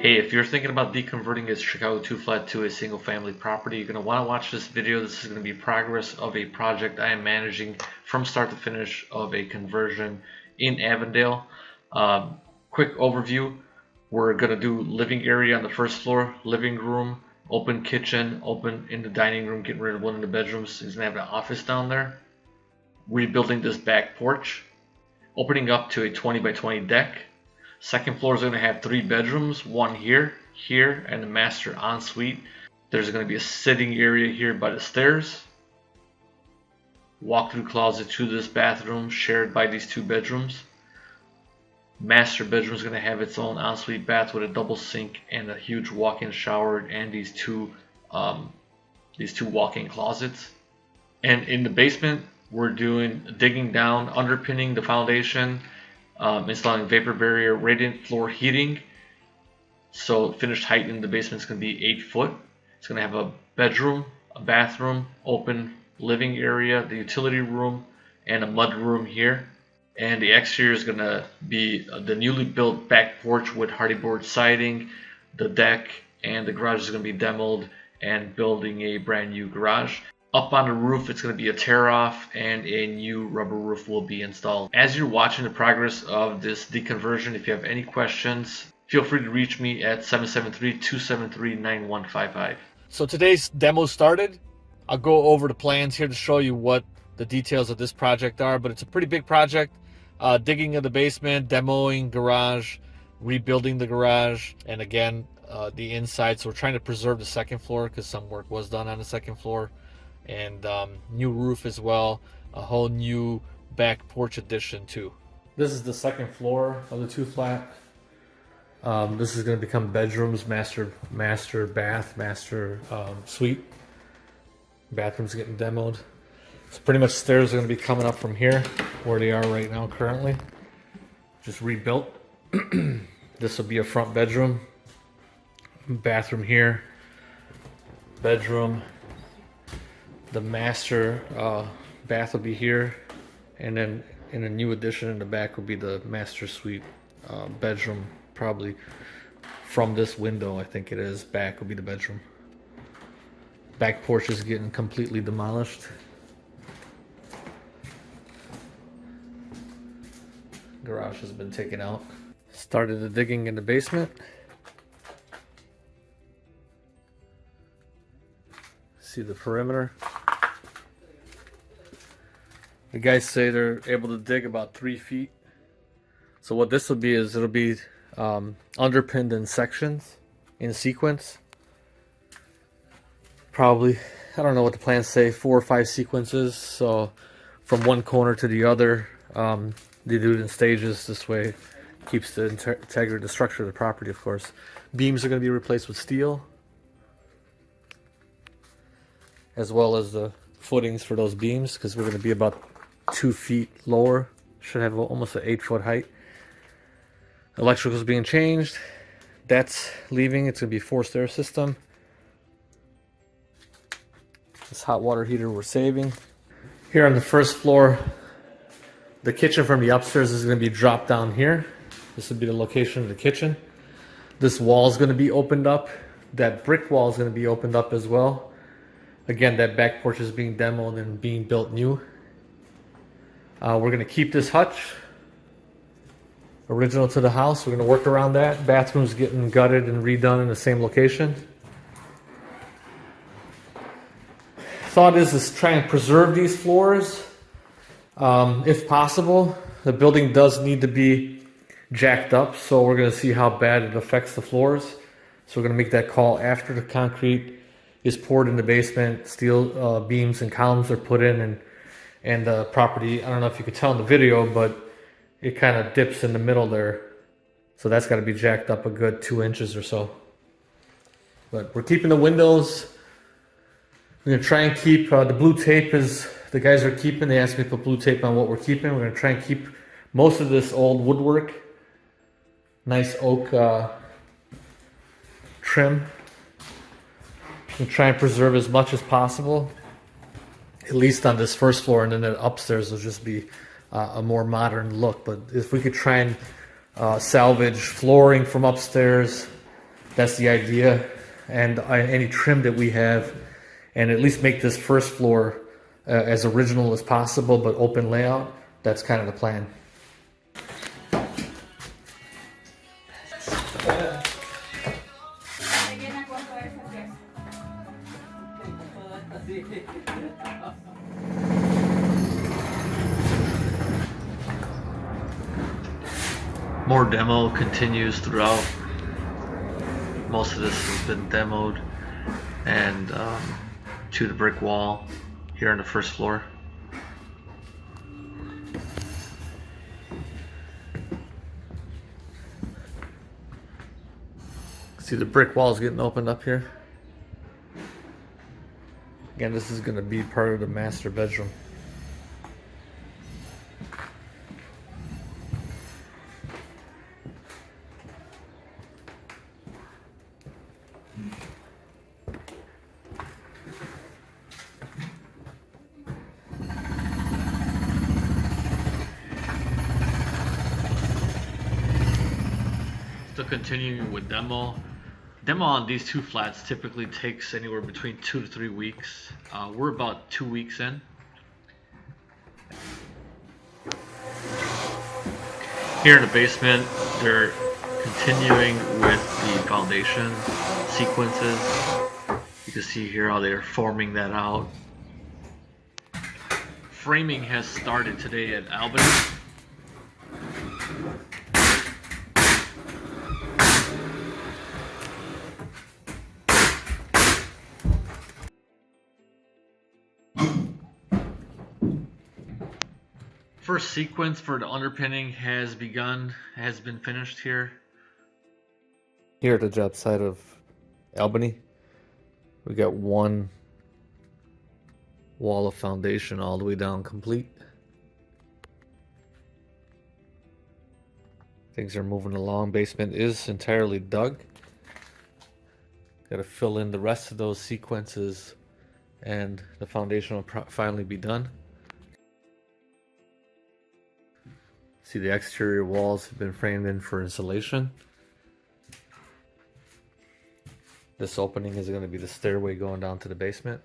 Hey, if you're thinking about deconverting a Chicago 2-flat to a single family property, you're going to want to watch this video. This is going to be progress of a project I am managing from start to finish of a conversion in Avondale. Quick overview. We're going to do living area on the first floor, living room, open kitchen, open in the dining room, getting rid of one of the bedrooms. He's going to have an office down there. Rebuilding this back porch, opening up to a 20 by 20 deck. Second floor is going to have 3 bedrooms, one here, and the master ensuite. There's going to be a sitting area here by the stairs. Walk-through closet to this bathroom, shared by these 2 bedrooms. Master bedroom is going to have its own ensuite bath with a double sink and a huge walk-in shower and these two walk-in closets. And in the basement, we're doing digging down, underpinning the foundation, installing vapor barrier, radiant floor heating. So finished height in the basement is going to be 8 foot. It's going to have a bedroom, a bathroom, open living area, the utility room, and a mud room here. And the exterior is going to be the newly built back porch with hardy board siding. The deck and the garage is going to be demoed and building a brand new garage. Up on the roof, it's going to be a tear-off and a new rubber roof will be installed. As you're watching the progress of this deconversion, if you have any questions, feel free to reach me at 773-273-9155. So today's demo started. I'll go over the plans here to show you what the details of this project are, but it's a pretty big project. Digging of the basement, demoing garage, rebuilding the garage, and again, the inside. So we're trying to preserve the second floor because some work was done on the second floor. And new roof as well, a whole new back porch addition too. This is the second floor of the 2-flat. This is going to become bedrooms, master bath, master suite. Bathroom's getting demoed. So pretty much stairs are going to be coming up from here, where they are right now currently. Just rebuilt. This will be a front bedroom. Bathroom here. Bedroom. The master bath will be here, and then in a new addition in the back will be the master suite bedroom. Probably from this window, I think it is, back will be the bedroom. Back porch is getting completely demolished. Garage has been taken out. Started the digging in the basement. See the perimeter. The guys say they're able to dig about 3 feet. So what this will be is it'll be underpinned in sections, in sequence. Probably, I don't know what the plans say, 4 or 5 sequences. So from one corner to the other, they do it in stages. This way keeps the integrity, the structure of the property, of course. Beams are going to be replaced with steel, as well as the footings for those beams, because we're going to be about 2 feet lower. Should have almost an 8-foot height. Electrical is being changed. That's leaving. It's going to be a forced air system. This hot water heater we're saving. Here on the first floor, the kitchen from the upstairs is going to be dropped down here. This would be the location of the kitchen. This wall is going to be opened up. That brick wall is going to be opened up as well. Again, that back porch is being demoed and being built new. We're going to keep this hutch original to the house. We're going to work around that. Bathroom's getting gutted and redone in the same location. Thought is try and preserve these floors if possible. The building does need to be jacked up, so we're going to see how bad it affects the floors. So we're going to make that call after the concrete is poured in the basement, steel beams and columns are put in, and the property, I don't know if you could tell in the video, but it kind of dips in the middle there. So that's got to be jacked up a good 2 inches or so. But we're keeping the windows. We're going to try and keep, the blue tape is, the guys are keeping, they asked me to put blue tape on what we're keeping. We're going to try and keep most of this old woodwork. Nice oak trim. And try and preserve as much as possible, at least on this first floor, and then the upstairs will just be a more modern look. But if we could try and salvage flooring from upstairs, That's the idea, and any trim that we have, and at least make this first floor as original as possible, but open layout. That's kind of the plan. More demo continues throughout. Most of this has been demoed, and to the brick wall here on the first floor. See the brick walls getting opened up here? Again, this is going to be part of the master bedroom. Still continuing with demo. Demo on these two flats typically takes anywhere between 2 to 3 weeks. We're about 2 weeks in. Here in the basement, they're continuing with the foundation sequences. You can see here how they're forming that out. Framing has started today at Albany. First sequence for the underpinning has been finished here. Here at the job site of Albany, we got one wall of foundation all the way down complete. Things are moving along. Basement is entirely dug. Got to fill in the rest of those sequences, and the foundation will finally be done. See, the exterior walls have been framed in for insulation. This opening is going to be the stairway going down to the basement.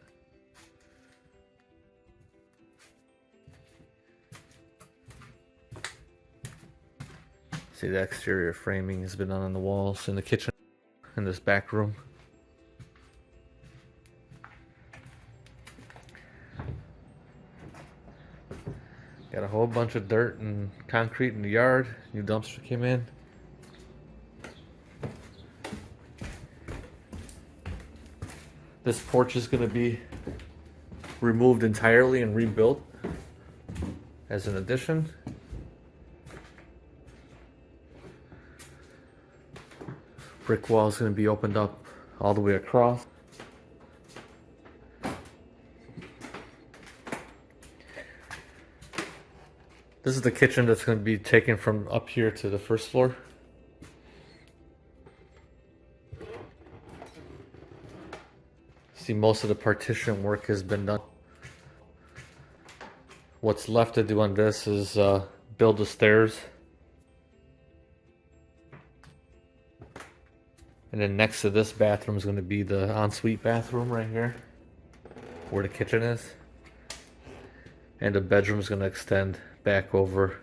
See, the exterior framing has been done on the walls in the kitchen, in this back room. Got a whole bunch of dirt and concrete in the yard. New dumpster came in. This porch is going to be removed entirely and rebuilt as an addition. Brick wall is going to be opened up all the way across. This is the kitchen that's going to be taken from up here to the first floor. See, most of the partition work has been done. What's left to do on this is build the stairs. And then next to this bathroom is going to be the ensuite bathroom right here, where the kitchen is. And the bedroom is going to extend back over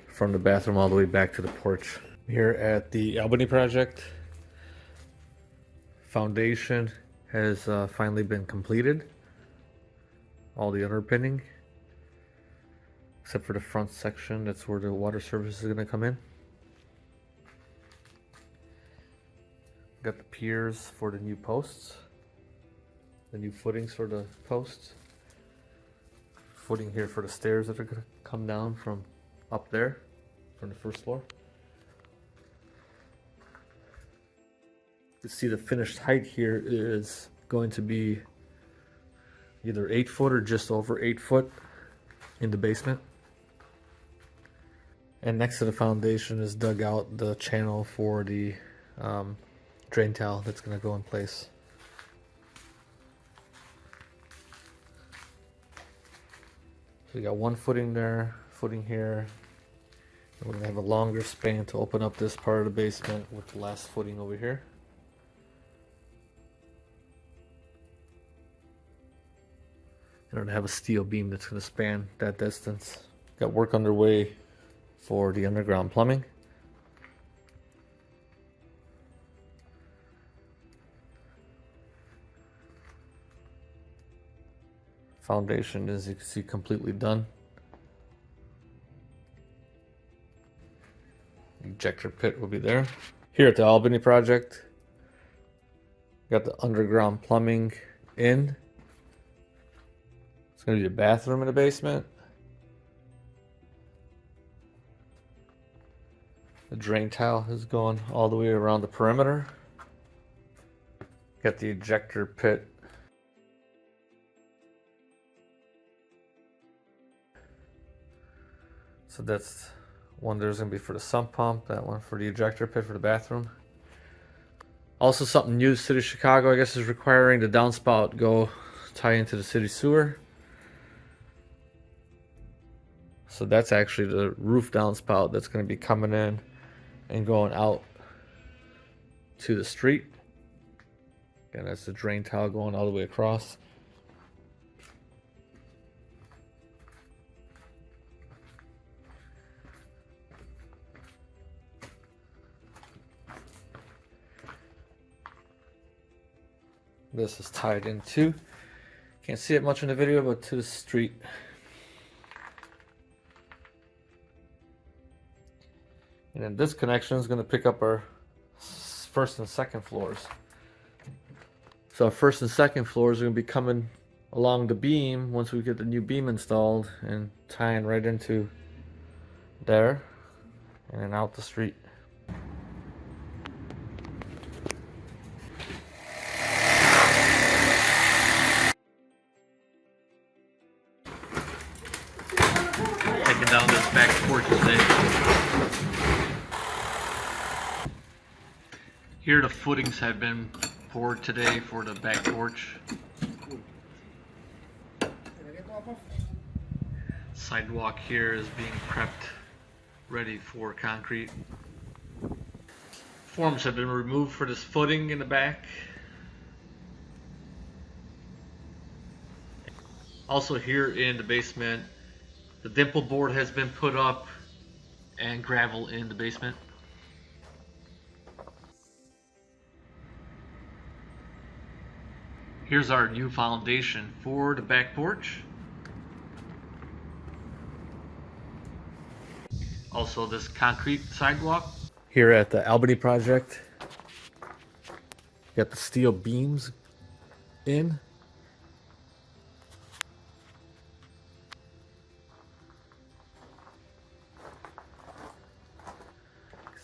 from the bathroom all the way back to the porch. Here at the Albany project, foundation has finally been completed. All the underpinning, except for the front section, that's where the water service is going to come in. Got the piers for the new posts, the new footings for the posts. Footing here for the stairs that are going to come down from up there, from the first floor. You see the finished height here is going to be either 8 foot or just over 8 foot in the basement. And next to the foundation is dug out the channel for the drain tile that's going to go in place. So we got one footing there, footing here, We're going to have a longer span to open up this part of the basement with the last footing over here. And we're going to have a steel beam that's going to span that distance. Got work underway for the underground plumbing. Foundation, as you can see, completely done. Ejector pit will be there. Here at the Albany project, got the underground plumbing in. It's going to be a bathroom in the basement. The drain tile is going all the way around the perimeter. Got the ejector pit. So that's one there's going to be for the sump pump, that one for the ejector pit for the bathroom. Also something new, City of Chicago, I guess, is requiring the downspout go tie into the city sewer. So that's actually the roof downspout that's going to be coming in and going out to the street. And that's the drain tile going all the way across. This is tied into, can't see it much in the video, but to the street. And then this connection is going to pick up our first and second floors. So our first and second floors are going to be coming along the beam once we get the new beam installed and tying right into there and then out the street. Taking down this back porch today. Here the footings have been poured today for the back porch. Sidewalk here is being prepped, ready for concrete. Forms have been removed for this footing in the back. Also here in the basement, the dimple board has been put up and gravel in the basement. Here's our new foundation for the back porch. Also this concrete sidewalk. Here at the Albany project, got the steel beams in.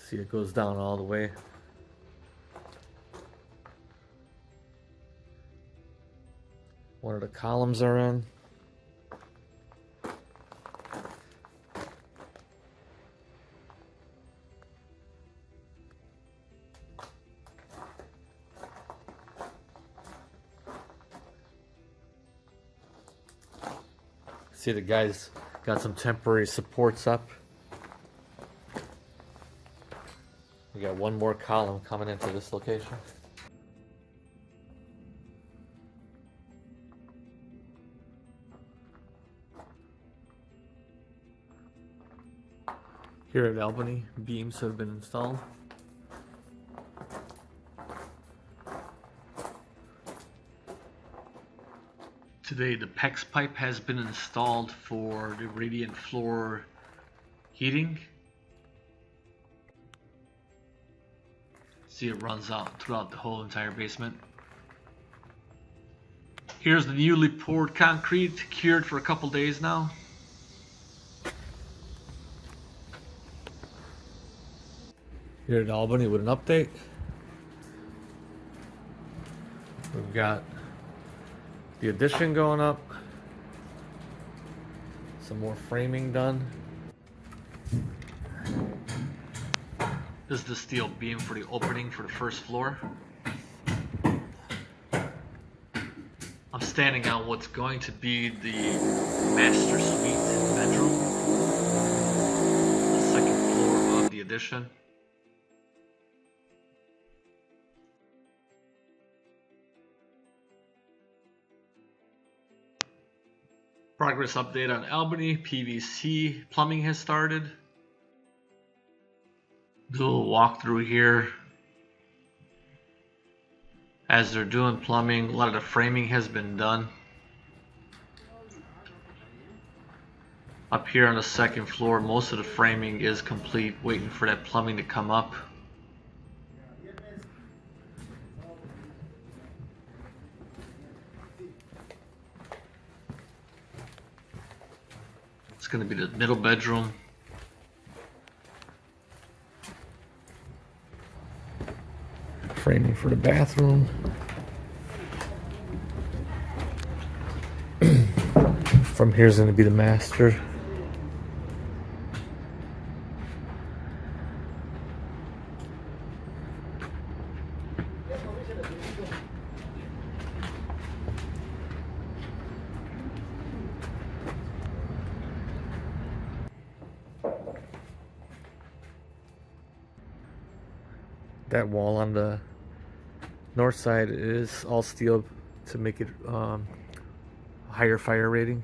See, it goes down all the way. One of the columns are in. See, the guys got some temporary supports up. We got one more column coming into this location. Here at Albany, beams have been installed. Today the PEX pipe has been installed for the radiant floor heating. See, it runs out throughout the whole entire basement. Here's the newly poured concrete, cured for a couple days now. Here at Albany with an update. We've got the addition going up. Some more framing done. This is the steel beam for the opening for the first floor. I'm standing on what's going to be the master suite bedroom. The second addition. Progress update on Albany. PVC plumbing has started. Do a little walkthrough here. As they're doing plumbing, a lot of the framing has been done. Up here on the second floor, most of the framing is complete, waiting for that plumbing to come up. It's going to be the middle bedroom. Framing for the bathroom. From here's going to be the master. That wall on the north side is all steel to make it higher fire rating.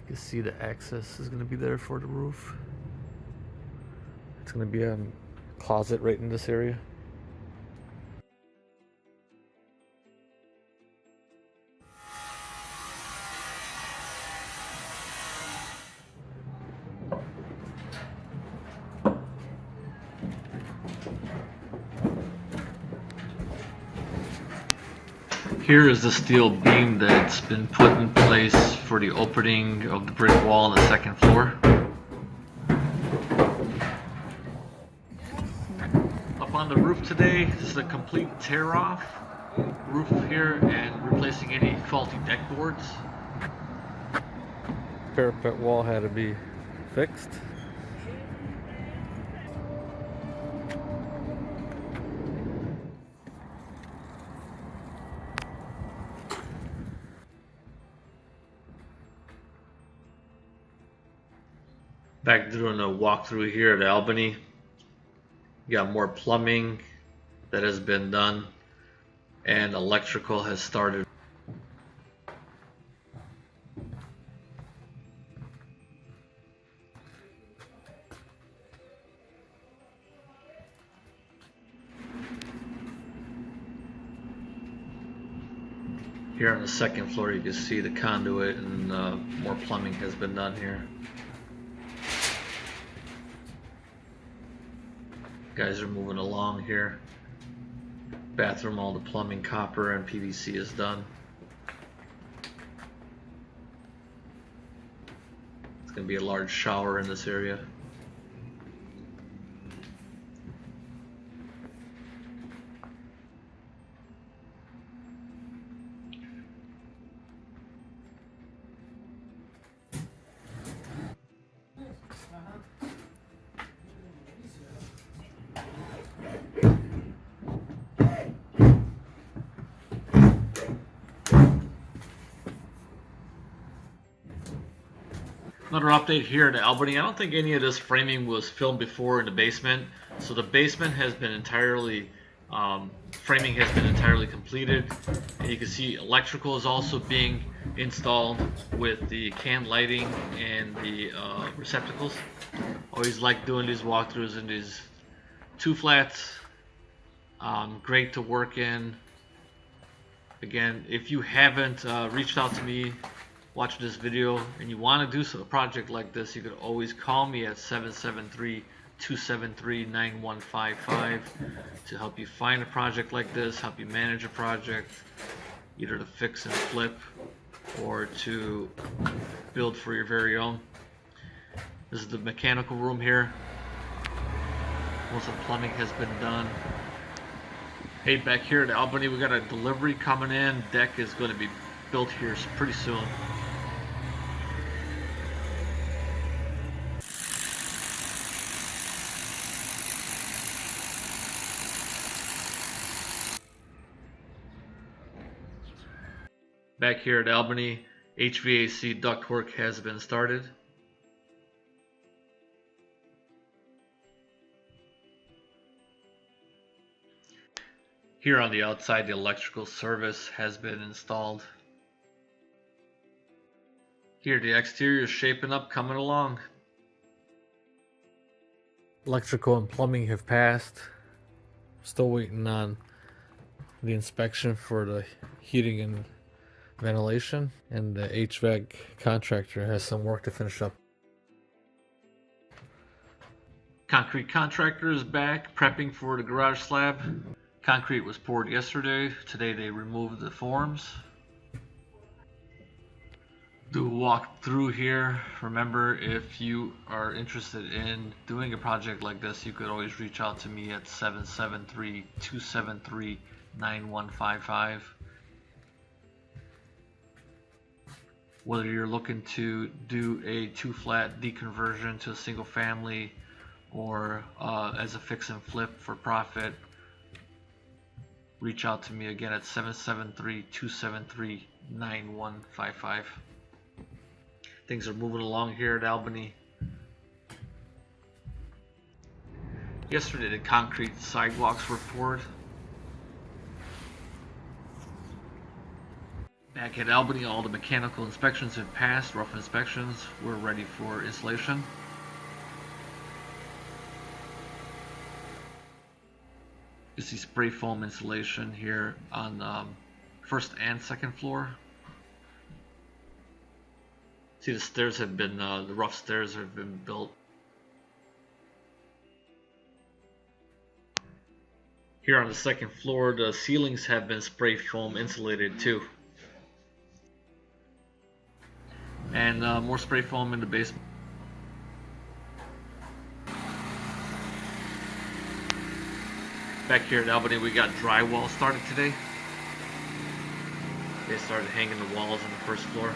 You can see the access is going to be there for the roof. It's going to be a closet right in this area. Here is the steel beam that's been put in place for the opening of the brick wall on the second floor. Up on the roof today, this is a complete tear-off roof here and replacing any faulty deck boards. Parapet wall had to be fixed. Back doing a walkthrough here at Albany. You got more plumbing that has been done and electrical has started. Here on the second floor you can see the conduit and more plumbing has been done here. Guys are moving along here. Bathroom, all the plumbing, copper and PVC is done. It's going to be a large shower in this area. Another update here in Albany. I don't think any of this framing was filmed before in the basement. So the basement has been entirely, framing has been entirely completed. And you can see electrical is also being installed with the can lighting and the receptacles. Always like doing these walkthroughs in these two flats. Great to work in. Again, if you haven't reached out to me watching this video and you want to do a project like this, you could always call me at 773-273-9155 to help you find a project like this, help you manage a project, either to fix and flip or to build for your very own. This is the mechanical room here. Most of the plumbing has been done. Hey, back here at Albany, we got a delivery coming in. Deck is going to be built here pretty soon. Back here at Albany, HVAC ductwork has been started. Here on the outside, the electrical service has been installed. Here, the exterior is shaping up, coming along. Electrical and plumbing have passed. Still waiting on the inspection for the heating and ventilation, and the HVAC contractor has some work to finish up. Concrete contractor is back, prepping for the garage slab. Concrete was poured yesterday. Today they removed the forms. Do a walk through here. Remember, if you are interested in doing a project like this, you could always reach out to me at 773-273-9155. Whether you're looking to do a 2-flat deconversion to a single family or as a fix and flip for profit, reach out to me again at 773-273-9155. Things are moving along here at Albany. Yesterday the concrete sidewalks were poured. Back at Albany, all the mechanical inspections have passed, rough inspections. We're ready for installation. You see spray foam installation here on first and second floor. See, the stairs have been, the rough stairs have been built. Here on the second floor, the ceilings have been spray foam insulated too. And more spray foam in the basement. Back here at Albany, we got drywall started today. They started hanging the walls on the first floor.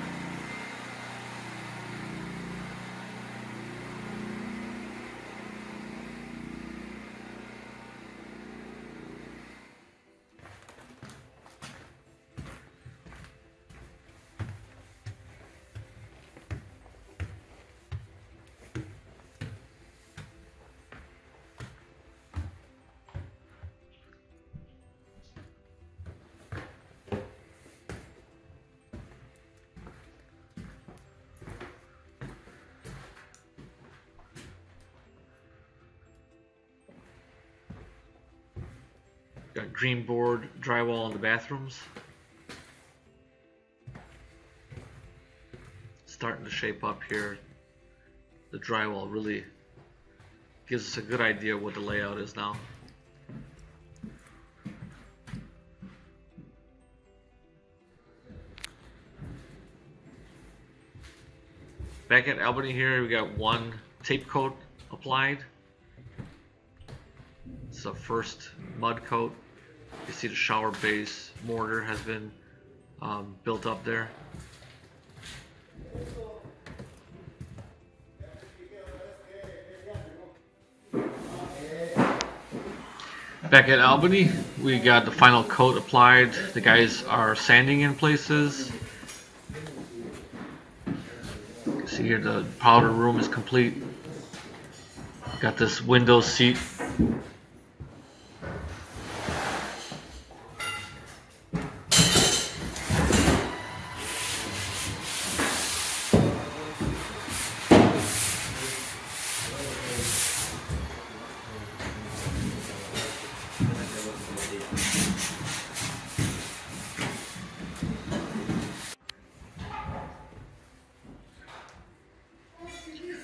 Got green board drywall in the bathrooms. Starting to shape up here. The drywall really gives us a good idea what the layout is now. Back at Albany here, we got one tape coat applied. It's the first mud coat. You see the shower base mortar has been built up there. Back at Albany, we got the final coat applied. The guys are sanding in places. You can see here the powder room is complete. Got this window seat.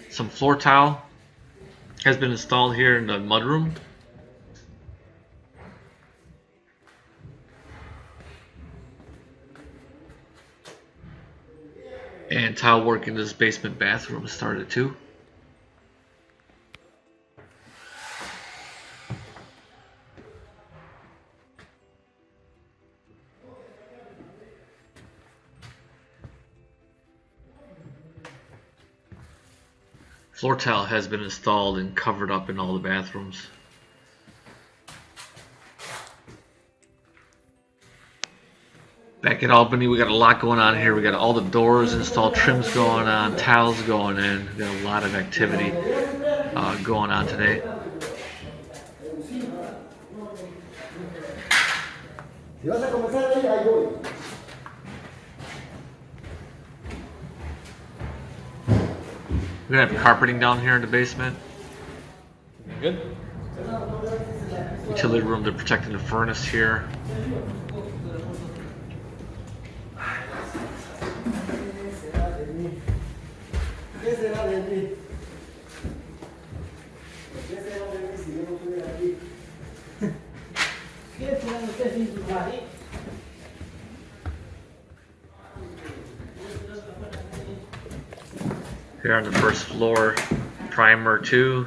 Some floor tile has been installed here in the mudroom. And tile work in this basement bathroom started too. Floor tile has been installed and covered up in all the bathrooms. Back at Albany, we got a lot going on here. We got all the doors installed, trims going on, tiles going in. We got a lot of activity going on today. vas a comenzar ahí, ahí voy. We're gonna have carpeting down here in the basement. Good. Utility room, they're protecting the furnace here. ¿Qué será de mí? ¿Qué será de mí si yo no estuviera aquí? ¿Qué será de usted sin su marido? Here on the first floor, primer 2.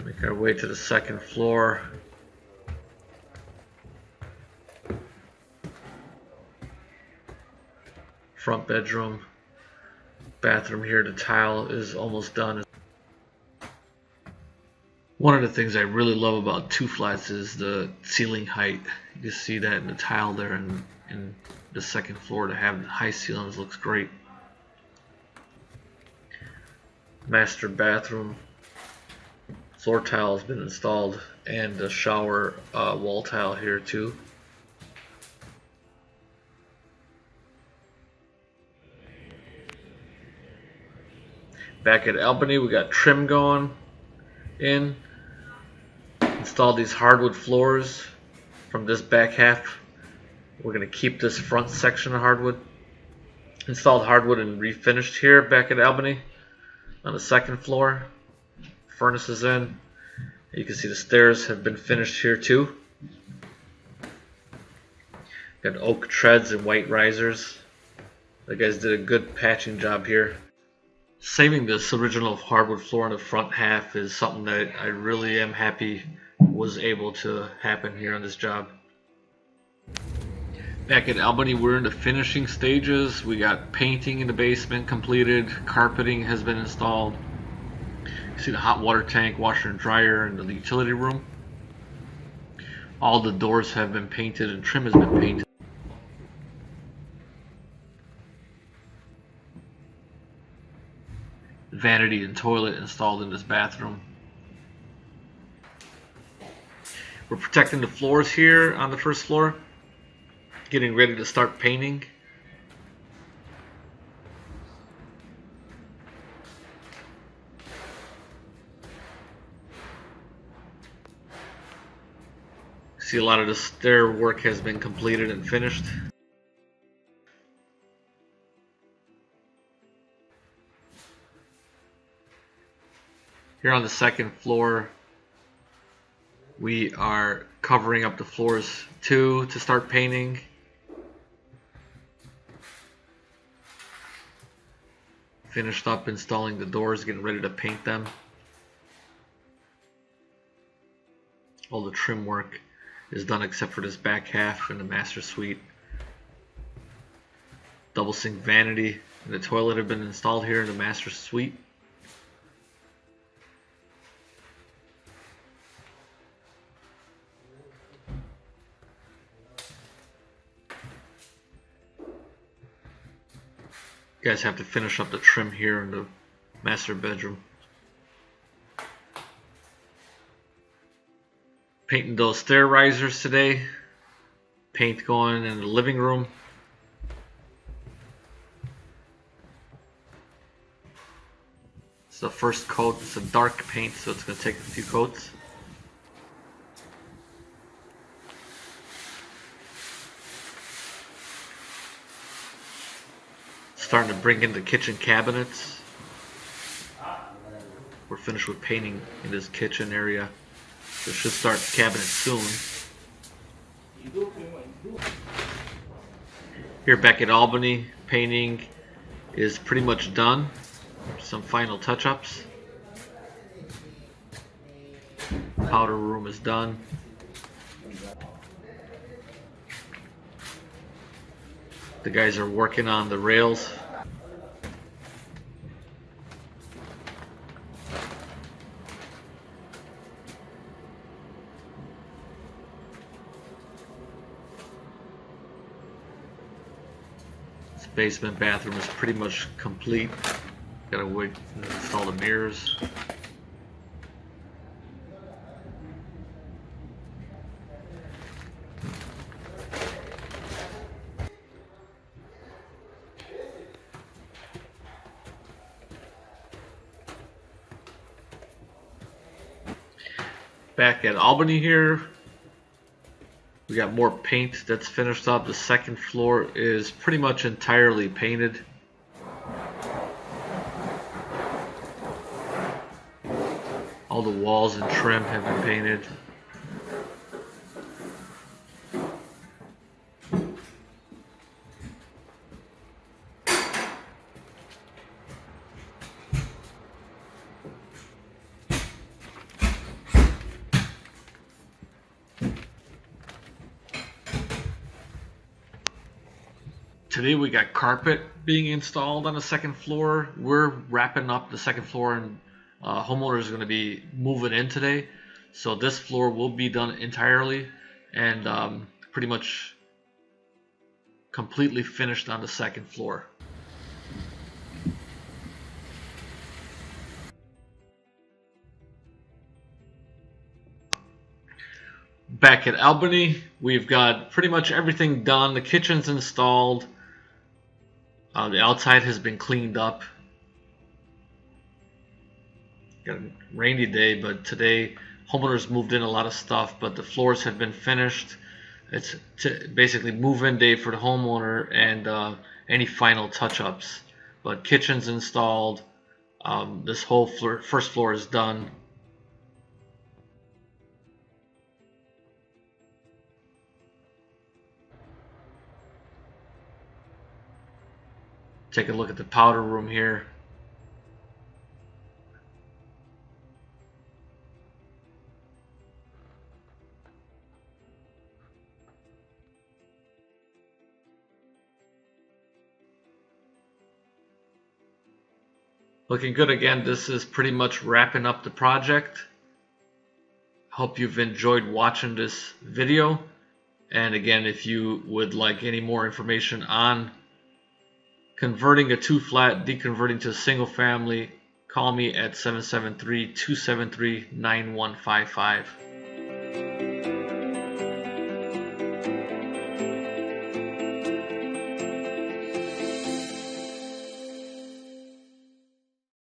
Make our way to the second floor. Front bedroom. Bathroom here, the tile is almost done. One of the things I really love about 2 flats is the ceiling height. You can see that in the tile there in the second floor. To have high ceilings looks great. Master bathroom. Floor tile has been installed, and the shower wall tile here too. Back at Albany, we got trim going in. Installed these hardwood floors from this back half. We're going to keep this front section of hardwood. Installed hardwood and refinished here back at Albany on the second floor. Furnace is in. You can see the stairs have been finished here too. Got oak treads and white risers. The guys did a good patching job here. Saving this original hardwood floor in the front half is something that I really am happy was able to happen here on this job. Back at Albany, we're in the finishing stages. We got painting in the basement completed. Carpeting has been installed. You see the hot water tank, washer and dryer in the utility room. All the doors have been painted and trim has been painted. Vanity and toilet installed in this bathroom. We're protecting the floors here on the first floor. Getting ready to start painting. See, a lot of the stair work has been completed and finished. Here on the second floor, we are covering up the floors too to start painting. Finished up installing the doors, getting ready to paint them. All the trim work is done except for this back half in the master suite. Double sink vanity and the toilet have been installed here in the master suite. You guys have to finish up the trim here in the master bedroom. Painting those stair risers today. Paint going in the living room. It's the first coat. It's a dark paint, so it's going to take a few coats. Starting to bring in the kitchen cabinets. We're finished with painting in this kitchen area. So should start the cabinet soon. Here back at Albany, painting is pretty much done. Some final touch-ups. Powder room is done. The guys are working on the rails. This basement bathroom is pretty much complete. Gotta wait and install the mirrors. Back at Albany here, we got more paint that's finished up. The second floor is pretty much entirely painted. All the walls and trim have been painted. Today we got carpet being installed on the second floor. We're wrapping up the second floor, and homeowner is going to be moving in today. So this floor will be done entirely and pretty much completely finished on the second floor. Back at Albany, we've got pretty much everything done. The kitchen's installed. The outside has been cleaned up. Got a rainy day, but today homeowners moved in a lot of stuff, but the floors have been finished. It's basically move-in day for the homeowner and any final touch-ups. But kitchen's installed. This whole first floor is done. Take a look at the powder room here. Looking good again. This is pretty much wrapping up the project. Hope you've enjoyed watching this video. And again, if you would like any more information on converting a 2-flat, deconverting to a single family, call me at 773-273-9155.